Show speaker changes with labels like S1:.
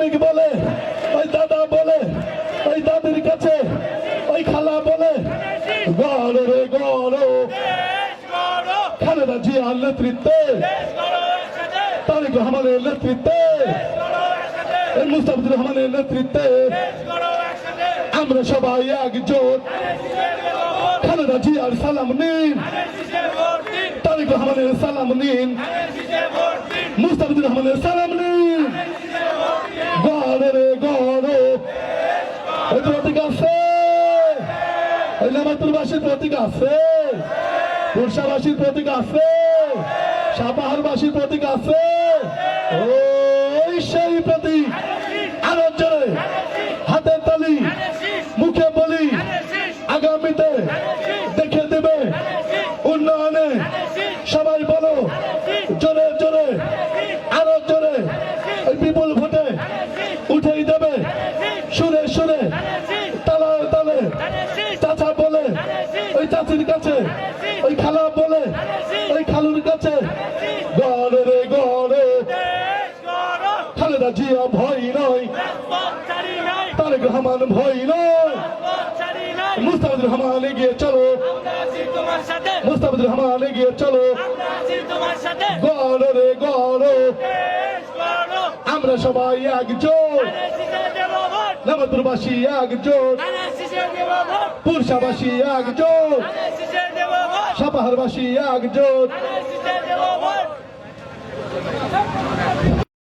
S1: শ্রমিক বলে, ওই দাদা বলে, ওই দাদির কাছে, ওই খালা বলে, গড় রে গড়, খালেদা জিয়ার নেতৃত্বে, তারেক রহমানের নেতৃত্বে, মুস্তাফিজুর রহমানের নেতৃত্বে আমরা সবাই একজোট। খালেদা জিয়ার সালাম নিন, তারেক রহমানের সালাম নিন, মুস্তাফিজুর রহমানের সালাম নিন। গড় রে গড়, ওই প্রতীক আছে, ওই নামাতুরবাসীর প্রতীক আছে, পুরসাবাসীর প্রতীক আছে, সাপাহারবাসীর প্রতীক আছে। ওই সেই প্রতীক আরো জোরে হাতের তালি, মুখে বলি, আগামীতে দেখে দেবে উন্নয়নে। সবাই বলো জোরে জোরে, আরো জোরে, ওই বিপুল ভোটে উঠেই দেবে। সুরে সুরে, তালে তালে, চাচা বলে, ওই চাচির কাছে, ওই খালা বলে, ওই খালুর কাছে, গড় রে গড়, খালেদা জিয়া ভয় নয়, তারেক রহমান ভয় নয়, মুস্তাফিজুর রহমান এগিয়ে চলো, মুস্তাফিজুর রহমান এগিয়ে চলো। গড় রে গড়, আমরা সবাই একজোট, নামাতুরবাসী একজোট, পুরসাবাসী একজোট, সাপাহারবাসী একজোট।